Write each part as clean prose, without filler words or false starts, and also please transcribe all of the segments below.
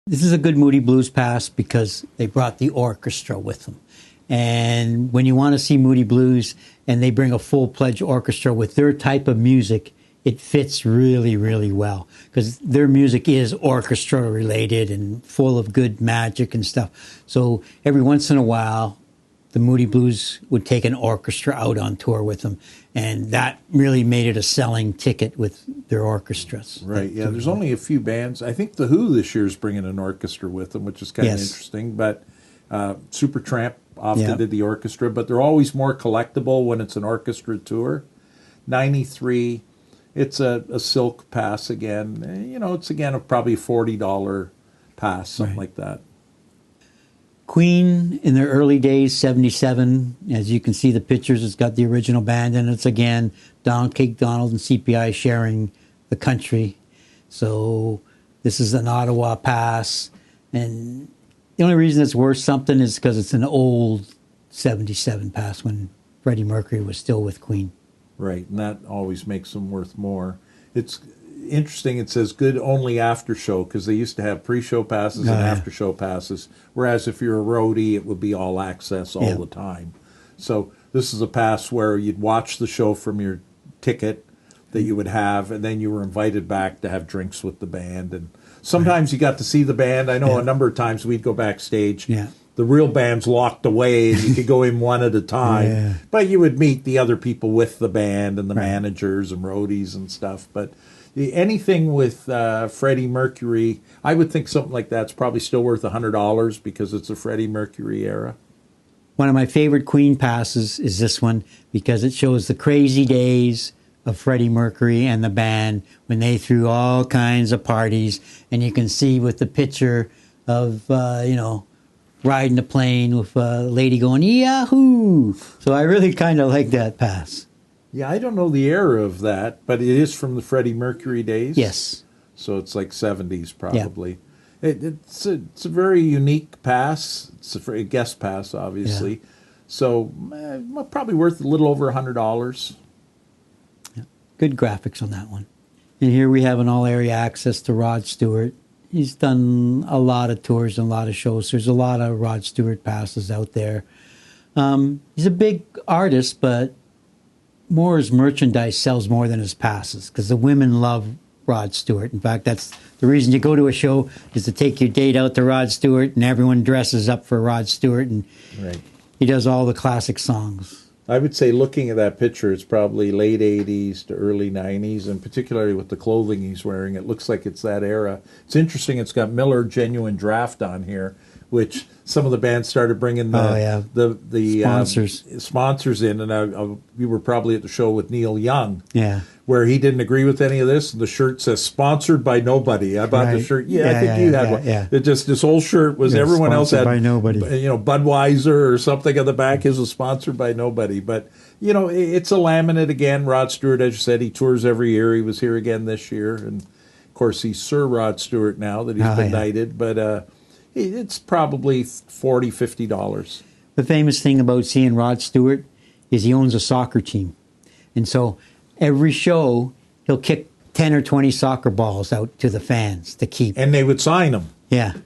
This is a good Moody Blues pass because they brought the orchestra with them. And when you want to see Moody Blues and they bring a full-fledged orchestra with their type of music, it fits really, really well because their music is orchestra related and full of good magic and stuff. So every once in a while, the Moody Blues would take an orchestra out on tour with them, and that really made it a selling ticket with their orchestras. Right, yeah, there's only a few bands. I think The Who this year is bringing an orchestra with them, which is kind of interesting, but Supertramp often did the orchestra, but they're always more collectible when it's an orchestra tour. 93, it's a silk pass again. You know, it's again probably a $40 pass, something like that. Queen in their early days, 77, as you can see the pictures, it's got the original band, and it's again Donald K. Donald and CPI sharing the country. So this is an Ottawa pass, and the only reason it's worth something is because it's an old 77 pass when Freddie Mercury was still with Queen. Right, and that always makes them worth more. It's interesting, it says good only after show, because they used to have pre-show passes and after-show passes, whereas if you're a roadie, it would be all access all the time. So this is a pass where you'd watch the show from your ticket that you would have, and then you were invited back to have drinks with the band. And sometimes you got to see the band. I know a number of times we'd go backstage. The real band's locked away, and you could go in one at a time. But you would meet the other people with the band and the managers and roadies and stuff. But anything with Freddie Mercury, I would think something like that's probably still worth $100 because it's a Freddie Mercury era. One of my favorite Queen passes is this one because it shows the crazy days of Freddie Mercury and the band when they threw all kinds of parties. And you can see with the picture of, riding a plane with a lady going, Yahoo! So I really kind of like that pass. Yeah, I don't know the era of that, but it is from the Freddie Mercury days. Yes. So it's like 70s probably. Yeah. It's a very unique pass. It's a guest pass, obviously. Yeah. So probably worth a little over $100. Yeah. Good graphics on that one. And here we have an all-area access to Rod Stewart. He's done a lot of tours and a lot of shows. There's a lot of Rod Stewart passes out there. He's a big artist, but more his merchandise sells more than his passes because the women love Rod Stewart. In fact, that's the reason you go to a show is to take your date out to Rod Stewart, and everyone dresses up for Rod Stewart, and he does all the classic songs. I would say looking at that picture, it's probably late 80s to early 90s, and particularly with the clothing he's wearing, it looks like it's that era. It's interesting, it's got Miller Genuine Draft on here, which some of the bands started bringing the sponsors in, and we were probably at the show with Neil Young, where he didn't agree with any of this, and the shirt says "Sponsored by Nobody." I bought the shirt. I think you had one. It just this whole shirt was everyone else had by nobody. Budweiser or something on the back. His was sponsored by nobody, but it's a laminate again. Rod Stewart, as you said, he tours every year. He was here again this year, and of course he's Sir Rod Stewart now that he's been knighted, but. It's probably $40, $50. The famous thing about seeing Rod Stewart is he owns a soccer team. And so every show, he'll kick 10 or 20 soccer balls out to the fans to keep. And they would sign them. Yeah.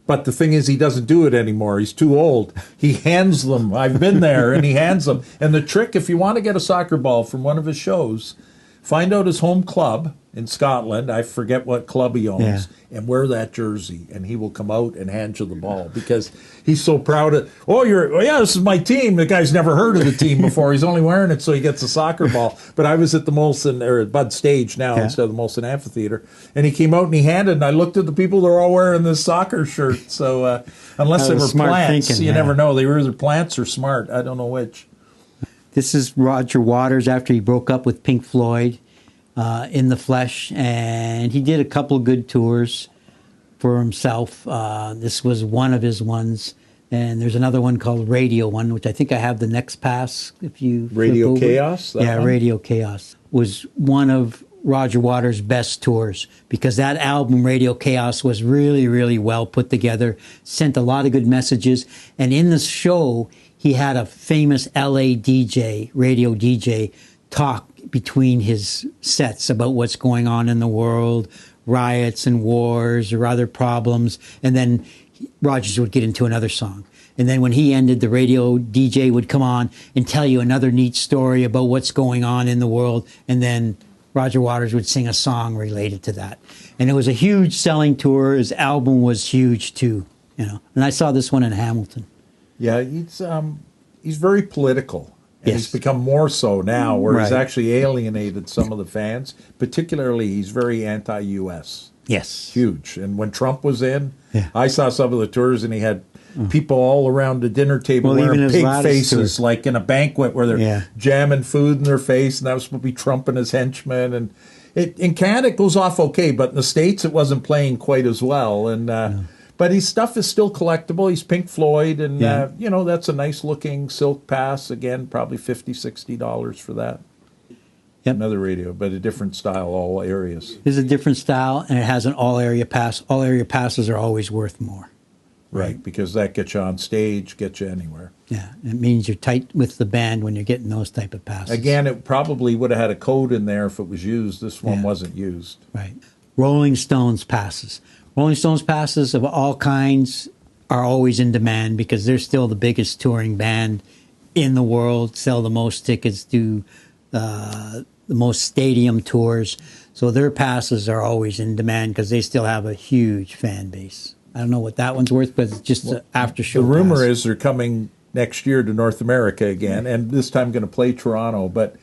But the thing is, he doesn't do it anymore. He's too old. He hands them. I've been there, and he hands them. And the trick, if you want to get a soccer ball from one of his shows, find out his home club in Scotland. I forget what club he owns, and wear that jersey, and he will come out and hand you the ball because he's so proud of. This is my team. The guy's never heard of the team before. He's only wearing it so he gets a soccer ball. But I was at the Molson or Bud Stage now instead of the Molson Amphitheater, and he came out and he handed. And I looked at the people; they're all wearing this soccer shirt. So unless they were plants, thinking, you never know. They were either plants or smart. I don't know which. This is Roger Waters after he broke up with Pink Floyd in the flesh, and he did a couple good tours for himself. This was one of his ones, and there's another one called Radio One, which I think I have the next pass. If you Radio Chaos? Radio Chaos was one of Roger Waters' best tours because that album, Radio Chaos, was really, really well put together, sent a lot of good messages, and in the show, he had a famous LA DJ, radio DJ, talk between his sets about what's going on in the world, riots and wars or other problems, and then Rogers would get into another song. And then when he ended, the radio DJ would come on and tell you another neat story about what's going on in the world, and then Roger Waters would sing a song related to that. And it was a huge selling tour. His album was huge too, you know. And I saw this one in Hamilton. Yeah, he's very political. And Yes. he's become more so now, where he's Right. actually alienated some of the fans. Particularly, he's very anti-U.S. Yes. Huge. And when Trump was in, Yeah. I saw some of the tours, and he had people all around the dinner table Well, even wearing his pig latest faces, tour. like in a banquet where they're Yeah. jamming food in their face, and that was supposed to be Trump and his henchmen. And in Canada, it goes off okay, but in the States, it wasn't playing quite as well. And but his stuff is still collectible. He's Pink Floyd, and Yeah. that's a nice looking silk pass. Again, probably $50-$60 for that. Yep. Another radio, but a different style, all areas. It's a different style, and it has an all-area pass. All-area passes are always worth more. Right, because that gets you on stage, gets you anywhere. Yeah, it means you're tight with the band when you're getting those type of passes. Again, it probably would have had a code in there if it was used. This one Yeah. wasn't used. Right. Rolling Stones passes. Rolling Stones passes of all kinds are always in demand because they're still the biggest touring band in the world, sell the most tickets, do the most stadium tours. So their passes are always in demand because they still have a huge fan base. I don't know what that one's worth, but it's just an after show. The rumor pass. is they're coming next year to North America again, and this time going to play Toronto. But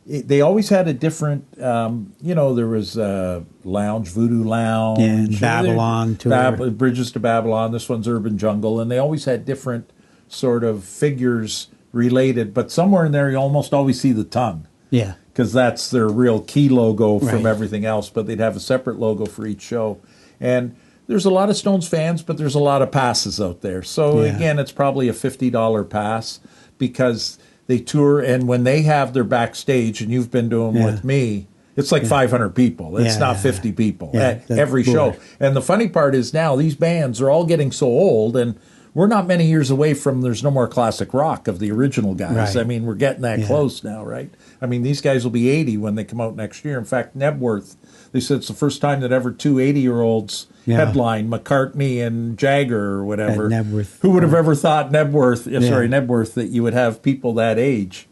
they always had a different, there was Lounge, Voodoo Lounge. And Babylon tour. Bridges to Babylon. This one's Urban Jungle. And they always had different sort of figures related. But somewhere in there, you almost always see the tongue. Yeah. Because that's their real key logo from Right. everything else. But they'd have a separate logo for each show. And there's a lot of Stones fans, but there's a lot of passes out there. So, Yeah. again, it's probably a $50 pass because they tour, and when they have their backstage, and you've been doing Yeah. with me, it's like 500 people. It's Yeah, not yeah, 50 people Yeah, at that's every cool. show. And the funny part is now these bands are all getting so old, and we're not many years away from there's no more classic rock of the original guys. Right. I mean, we're getting that Yeah. close now, right? I mean, these guys will be 80 when they come out next year. In fact, Nebworth, they said it's the first time that ever two 80-year-olds Yeah. headline, McCartney and Jagger or whatever. At Nebworth. Who would have ever thought Nebworth, Yeah. Nebworth, that you would have people that age?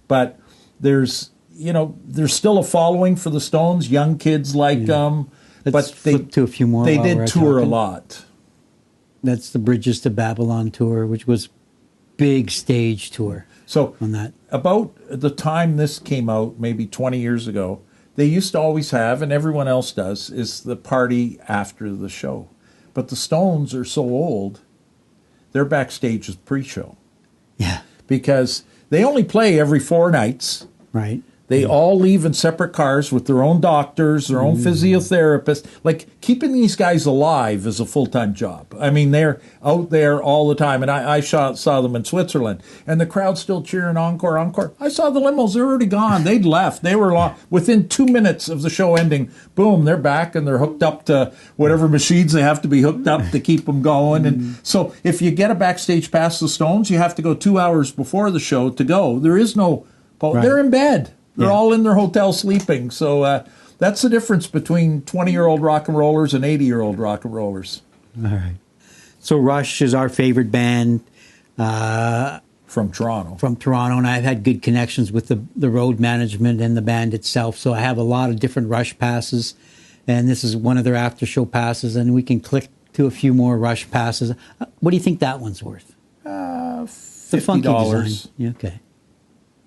But there's still a following for the Stones. Young kids like them. Let's But they flip to a few more They while did we're tour talking. a lot. That's the Bridges to Babylon tour, which was big stage tour So on that. about the time this came out, maybe 20 years ago, they used to always have, and everyone else does, is the party after the show. But the Stones are so old, their backstage is pre-show Yeah. because they only play every 4 nights. Right. They all leave in separate cars with their own doctors, their own physiotherapists. Like, keeping these guys alive is a full-time job. I mean, they're out there all the time. And I saw them in Switzerland. And the crowd's still cheering, encore, encore. I saw the limos. They're already gone. They'd left. They were within 2 minutes of the show ending, boom, they're back and they're hooked up to whatever machines they have to be hooked up to keep them going. And so if you get a backstage pass the Stones, you have to go 2 hours before the show to go. There is no... Right. They're in bed. They're Yeah. all in their hotel sleeping. So that's the difference between 20-year-old rock and rollers and 80-year-old rock and rollers. All right. So Rush is our favorite band From Toronto. from Toronto, and I've had good connections with the road management and the band itself. So I have a lot of different Rush passes, and this is one of their after show passes, and we can click to a few more Rush passes. What do you think that one's worth? The funky $50. design. Yeah, okay.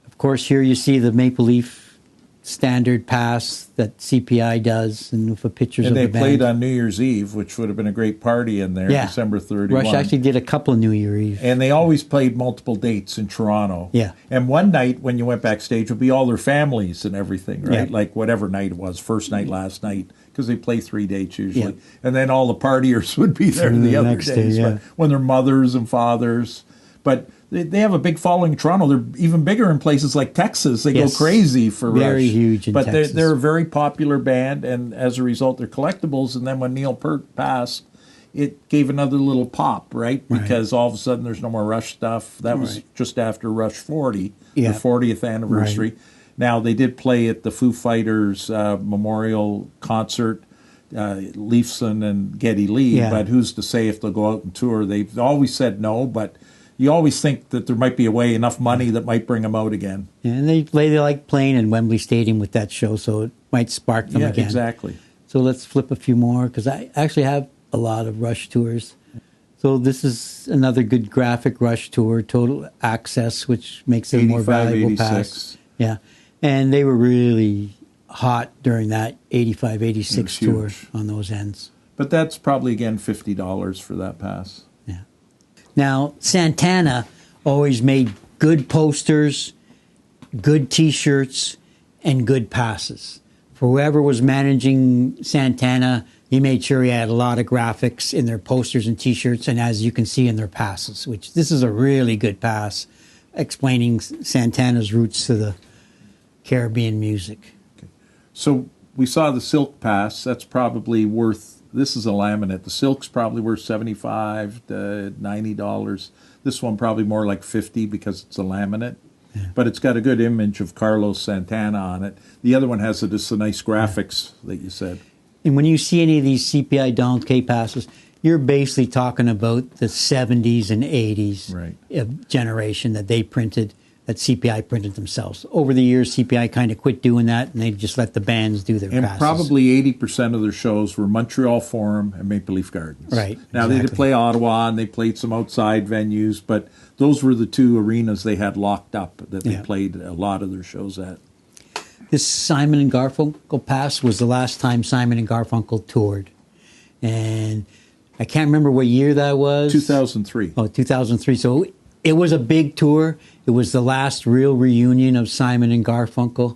Of course, here you see the Maple Leaf standard pass that CPI does, and with the pictures And of they the band. played on New Year's Eve, which would have been a great party in there, Yeah. December 31. Rush actually did a couple of New Year Eve. And they always played multiple dates in Toronto. Yeah. And one night when you went backstage would be all their families and everything, right? Yeah. Like whatever night it was, first night, last night, because they play 3 dates usually. Yeah. And then all the partiers would be there And the the other next day, days yeah. when they're mothers and fathers. But they have a big following in Toronto. They're even bigger in places like Texas. They Yes. go crazy for Very Rush. huge in but Texas. they're a very popular band, and as a result, they're collectibles. And then when Neil Peart passed, it gave another little pop, right? Right. Because all of a sudden there's no more Rush stuff. That was Right. just after Rush 40, Yeah. the 40th anniversary. Right. Now, they did play at the Foo Fighters Memorial Concert Leifson and Geddy Lee, Yeah. but who's to say if they'll go out and tour? They've always said no, but you always think that there might be a way, enough money that might bring them out again. Yeah, and they like playing in Wembley Stadium with that show, so it might spark them Yeah, again. exactly. So let's flip a few more, because I actually have a lot of Rush tours. So this is another good graphic Rush tour, Total Access, which makes it a more 85, valuable 86. pass. Yeah, and they were really hot during that 85, 86 It was tour huge. on those ends. But that's probably, again, $50 for that pass. Yeah. Now, Santana always made good posters, good T-shirts, and good passes. For whoever was managing Santana, he made sure he had a lot of graphics in their posters and T-shirts, and as you can see in their passes, which this is a really good pass explaining Santana's roots to the Caribbean music. So we saw the silk pass. That's probably worth, this is a laminate. The silk's probably worth $75 to $90. This one probably more like $50 because it's a laminate. Yeah. But it's got a good image of Carlos Santana on it. The other one has just the nice graphics that you said. And when you see any of these CPI Donald K passes, you're basically talking about the 70s and 80s Right. generation that they printed, that CPI printed themselves. Over the years, CPI kind of quit doing that, and they just let the bands do their And passes. probably 80% of their shows were Montreal Forum and Maple Leaf Gardens. Right, Now, they did exactly. play Ottawa, and they played some outside venues, but those were the two arenas they had locked up that they Yeah. played a lot of their shows at. This Simon and Garfunkel pass was the last time Simon and Garfunkel toured. And I can't remember what year that was. 2003. Oh, 2003. So it was a big tour. It was the last real reunion of Simon and Garfunkel.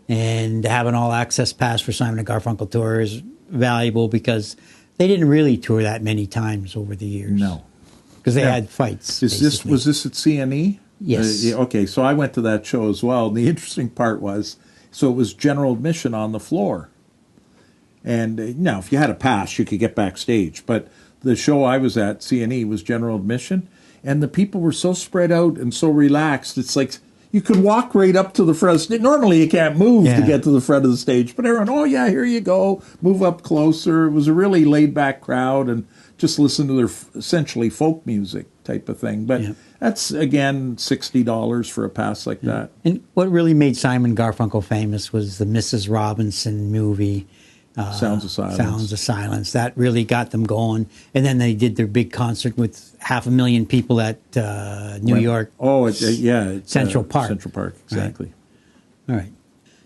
And to have an all-access pass for Simon and Garfunkel tour is valuable because they didn't really tour that many times over the years. No. Because they Yeah. had fights. Was this at CNE? Yes. Yeah, okay, so I went to that show as well. And the interesting part was, so it was general admission on the floor. And now, if you had a pass, you could get backstage. But the show I was at, CNE, was general admission. And the people were so spread out and so relaxed. It's like you could walk right up to the front of the stage. Normally, you can't move to Yeah. get to the front of the stage. But everyone, oh, yeah, here you go. Move up closer. It was a really laid-back crowd. And just listen to their essentially folk music type of thing. But Yeah. that's, again, $60 for a pass like that. And what really made Simon Garfunkel famous was the Mrs. Robinson movie. Sounds of Silence. Sounds of Silence. That really got them going. And then they did their big concert with 500,000 people at New York. Oh, it's Central Park. Central Park, exactly. All right.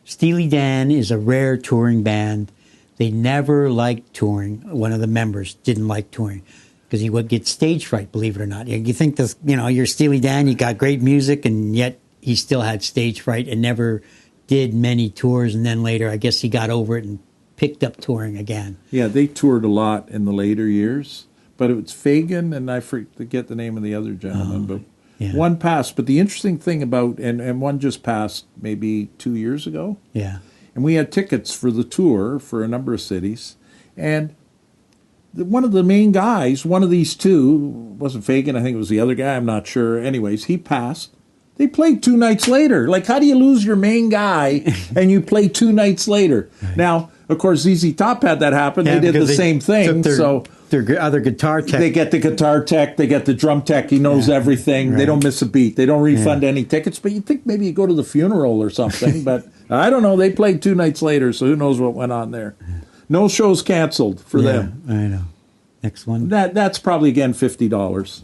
Steely Dan is a rare touring band. They never liked touring. One of the members didn't like touring because he would get stage fright, believe it or not. You think this, you're Steely Dan, you got great music, and yet he still had stage fright and never did many tours. And then later, I guess he got over it and picked up touring again. Yeah, they toured a lot in the later years, but it was Fagan, and I forget the name of the other gentleman, but yeah. one passed. But the interesting thing about, and one just passed maybe 2 years ago, Yeah. and we had tickets for the tour for a number of cities, and one of the main guys, one of these two, wasn't Fagan, I think it was the other guy, I'm not sure. Anyways, he passed. They played 2 nights later. Like, how do you lose your main guy and you play 2 nights later? Right. Now, of course, ZZ Top had that happen. Yeah, they did the same thing. So their other guitar tech. They get the guitar tech. They get the drum tech. He knows everything. Right. They don't miss a beat. They don't refund any tickets. But you'd think maybe you go to the funeral or something. But I don't know. They played 2 nights later, so who knows what went on there. No shows canceled for them. I know. Next one. That's probably, again, $50.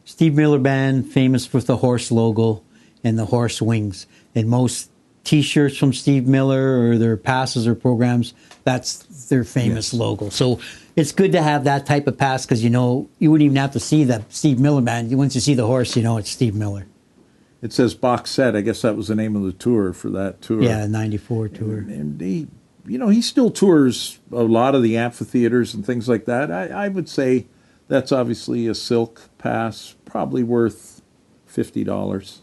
Steve Miller Band, famous with the horse logo and the horse wings. And most T-shirts from Steve Miller or their passes or programs, that's their famous logo. So it's good to have that type of pass because, you wouldn't even have to see the Steve Miller Band. Once you see the horse, it's Steve Miller. It says box set. I guess that was the name of the tour for that tour. Yeah, 94 tour. And he still tours a lot of the amphitheaters and things like that. I would say that's obviously a silk pass, probably worth $50.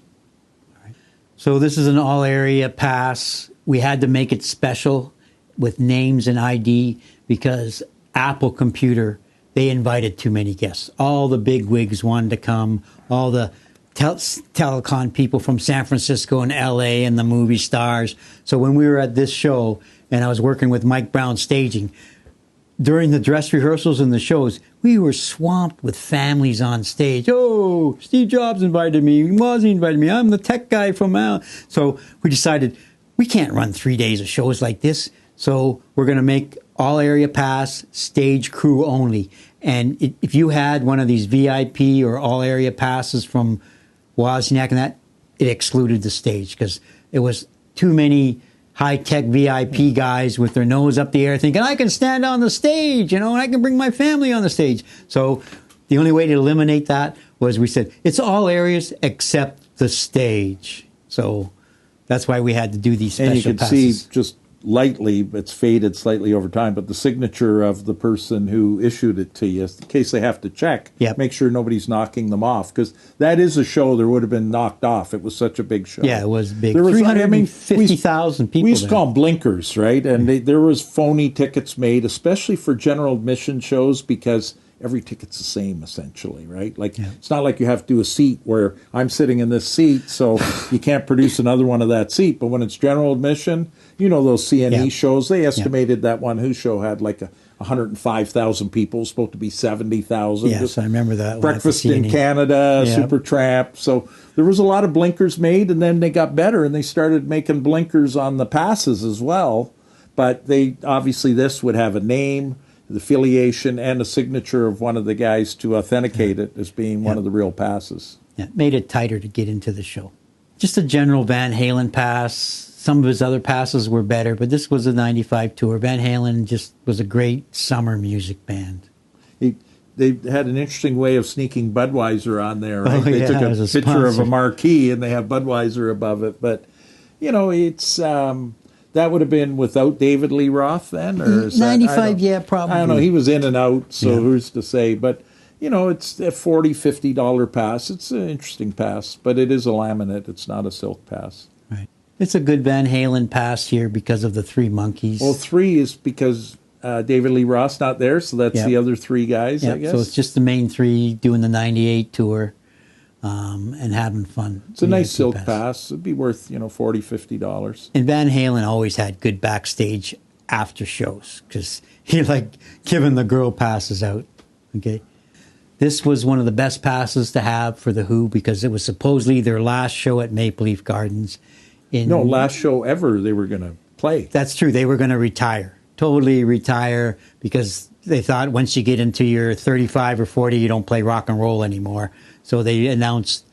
So this is an all-area pass. We had to make it special with names and ID because Apple Computer, they invited too many guests. All the big wigs wanted to come, all the telecom people from San Francisco and L.A. and the movie stars. So when we were at this show and I was working with Mike Brown staging, during the dress rehearsals and the shows, we were swamped with families on stage. Oh, Steve Jobs invited me. Mozzie invited me. I'm the tech guy from Al. So we decided we can't run 3 days of shows like this. So we're going to make all area pass, stage crew only. And if you had one of these VIP or all area passes from Wozniak and that, it excluded the stage because it was too many high-tech VIP guys with their nose up the air thinking, I can stand on the stage, and I can bring my family on the stage. So the only way to eliminate that was we said, it's all areas except the stage. So that's why we had to do these special passes. And you can see just lightly, it's faded slightly over time, but the signature of the person who issued it to you, in case they have to check, make sure nobody's knocking them off, because that is a show that would have been knocked off. It was such a big show. Yeah, it was big. 350,000 people. We used to call them blinkers, right? And there was phony tickets made, especially for general admission shows, because every ticket's the same, essentially, right? Like, it's not like you have to do a seat where I'm sitting in this seat, so you can't produce another one of that seat. But when it's general admission, those CNE shows, they estimated that one Who show had like 105,000 people, supposed to be 70,000. Yes, I remember that. Breakfast in Canada, Supertramp. So there was a lot of blinkers made, and then they got better, and they started making blinkers on the passes as well. But they obviously, this would have a name, the affiliation, and a signature of one of the guys to authenticate it as being one of the real passes. Yeah, made it tighter to get into the show. Just a general Van Halen pass. Some of his other passes were better, but this was a 95 tour. Van Halen just was a great summer music band. They had an interesting way of sneaking Budweiser on there, right? Oh, they took a picture sponsor of a marquee, and they have Budweiser above it. But, it's... that would have been without David Lee Roth then? Or is 95, probably. I don't know. He was in and out, so who's to say? But, it's a $40, $50 pass. It's an interesting pass, but it is a laminate. It's not a silk pass. Right. It's a good Van Halen pass here because of the Three Monkeys. Well, 3 is because David Lee Roth's not there, so that's the other 3 guys, I guess. So it's just the main 3 doing the 98 tour. And having fun. It's a nice silk pass. It'd be worth, $40, $50. And Van Halen always had good backstage after shows because he liked giving the girl passes out. Okay. This was one of the best passes to have for the Who because it was supposedly their last show at Maple Leaf Gardens. Last show ever they were going to play. That's true. They were going to retire. Totally retire because they thought once you get into your 35 or 40, you don't play rock and roll anymore. So they announced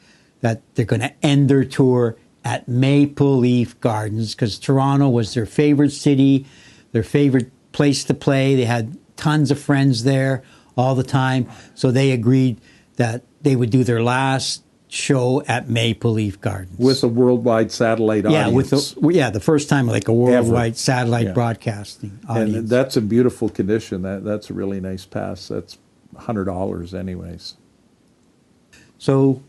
that they're going to end their tour at Maple Leaf Gardens because Toronto was their favorite city, their favorite place to play. They had tons of friends there all the time. So they agreed that they would do their last show at Maple Leaf Gardens. With a worldwide satellite audience. The first time like a worldwide satellite broadcasting audience. And that's in beautiful condition. That's a really nice pass. That's $100 anyways. So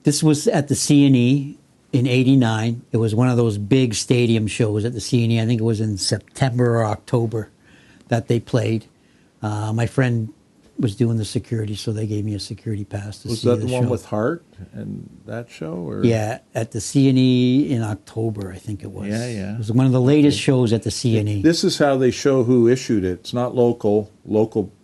this was at the CNE in '89. It was one of those big stadium shows at the CNE. I think it was in September or October that they played. My friend was doing the security, so they gave me a security pass to see the show. Was that the one with Hart and that show? Or? Yeah, at the CNE in October, I think it was. Yeah. It was one of the latest shows at the CNE. This is how they show who issued it. It's not local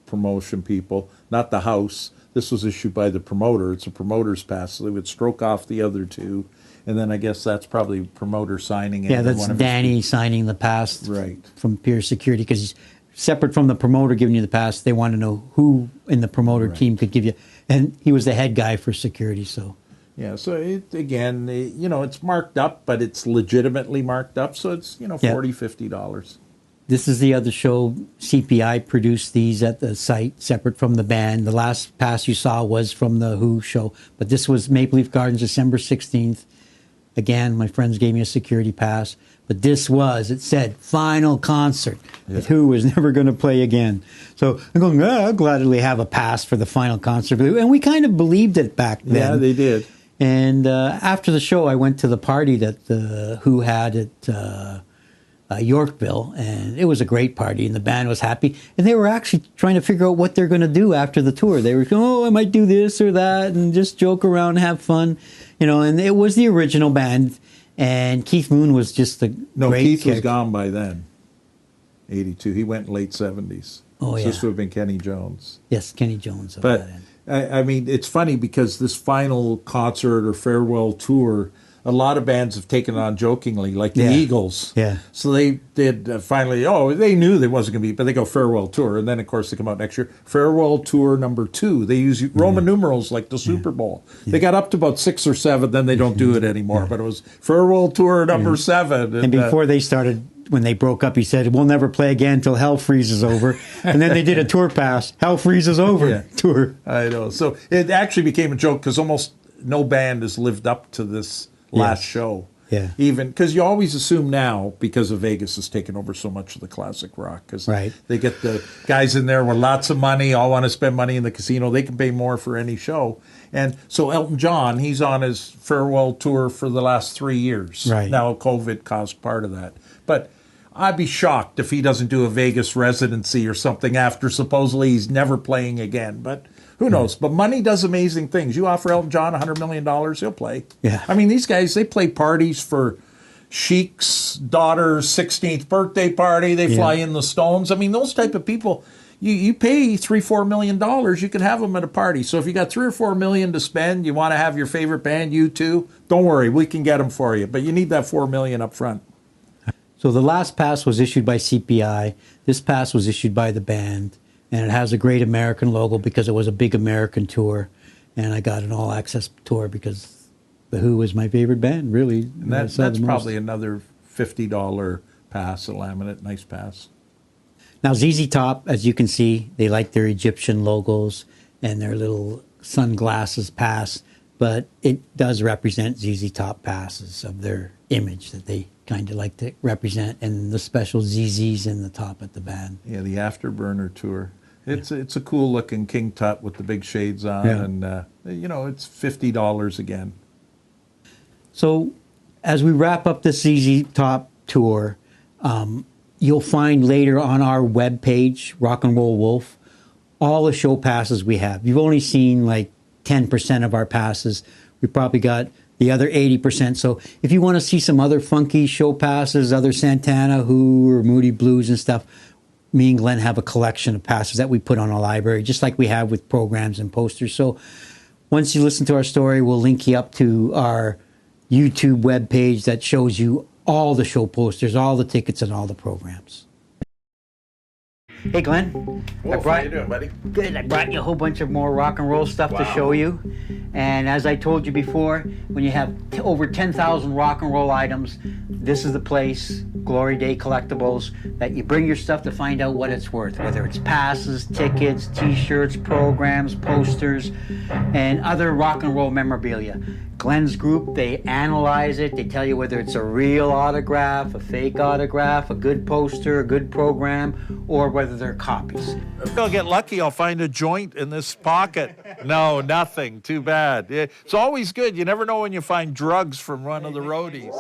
promotion people, not the house. This was issued by the promoter. It's a promoter's pass, so they would stroke off the other 2. And then I guess that's probably promoter signing it. Yeah, that's Danny signing the pass from Peer Security because separate from the promoter giving you the pass, they want to know who in the promoter team could give you. And he was the head guy for security, so. Yeah, so it's marked up, but it's legitimately marked up. So it's, $40, $50. This is the other show. CPI produced these at the site, separate from the band. The last pass you saw was from the Who show. But this was Maple Leaf Gardens, December 16th. Again, my friends gave me a security pass. But it said, final concert. Yeah. Who was never going to play again. So I'm going, I'll gladly have a pass for the final concert. And we kind of believed it back then. Yeah, they did. And after the show, I went to the party that the Who had at Yorkville, and it was a great party, and the band was happy. And they were actually trying to figure out what they're going to do after the tour. They were going, I might do this or that, and just joke around and have fun. And it was the original band, and Keith Moon was just great Keith was gone by then, 82. He went in late 70s. Oh, It's yeah. supposed to have been Kenny Jones. Yes, Kenny Jones. Of But that end. I mean, it's funny because this final concert or farewell tour, a lot of bands have taken it on jokingly, like the Yeah. Eagles. Yeah. So they did finally, they knew there wasn't going to be, but they go farewell tour. And then, of course, they come out next year. Farewell tour number 2. They use Roman numerals like the Super Bowl. They got up to about 6 or 7, then they don't do it anymore. But it was farewell tour number 7. And before they started, when they broke up, he said, "We'll never play again until hell freezes over." And then they did a tour pass, "Hell freezes over" Yeah. tour. I know. So it actually became a joke because almost no band has lived up to this last show. Yeah. Even because you always assume now, because of Vegas has taken over so much of the classic rock, because Right. they get the guys in there with lots of money, all want to spend money in the casino. They can pay more for any show. And so Elton John, he's on his farewell tour for the last 3 years. Right. Now COVID caused part of that. But I'd be shocked if he doesn't do a Vegas residency or something after supposedly he's never playing again. But who knows? But money does amazing things. You offer Elton John $100 million, he'll play. Yeah. I mean, these guys, they play parties for Chic's daughter's 16th birthday party. They fly in the Stones. I mean, those type of people, you pay $3-4 million, you can have them at a party. So if you got $3 or $4 million to spend, you want to have your favorite band, U2, don't worry, we can get them for you. But you need that $4 million up front. So the last pass was issued by CPI. This pass was issued by the band, and it has a Great American logo because it was a big American tour, and I got an all-access tour because The Who is my favorite band, really. And that's probably another $50 pass, a laminate, nice pass. Now, ZZ Top, as you can see, they like their Egyptian logos and their little sunglasses pass, but it does represent ZZ Top passes of their image that they kind of like to represent, and the special ZZs in the top at the band. Yeah, the Afterburner tour. It's a cool looking King Tut with the big shades on, and it's $50 again. So, as we wrap up the ZZ Top tour, you'll find later on our webpage, Rock and Roll Wolf, all the show passes we have. You've only seen like 10% of our passes. We probably got the other 80%. So if you want to see some other funky show passes, other Santana, Who, or Moody Blues and stuff, me and Glenn have a collection of passes that we put on a library, just like we have with programs and posters. So once you listen to our story, we'll link you up to our YouTube webpage that shows you all the show posters, all the tickets, and all the programs. Hey, Glenn. Wolf, how you doing, buddy? Good. I brought you a whole bunch of more rock and roll stuff to show you. And as I told you before, when you have over 10,000 rock and roll items, this is the place, Glory Day Collectibles, that you bring your stuff to find out what it's worth, whether it's passes, tickets, t-shirts, programs, posters, and other rock and roll memorabilia. Glenn's group, they analyze it. They tell you whether it's a real autograph, a fake autograph, a good poster, a good program, or whether they're copies. If I'll get lucky, I'll find a joint in this pocket. No, nothing. Too bad. It's always good. You never know when you find drugs from one of the roadies.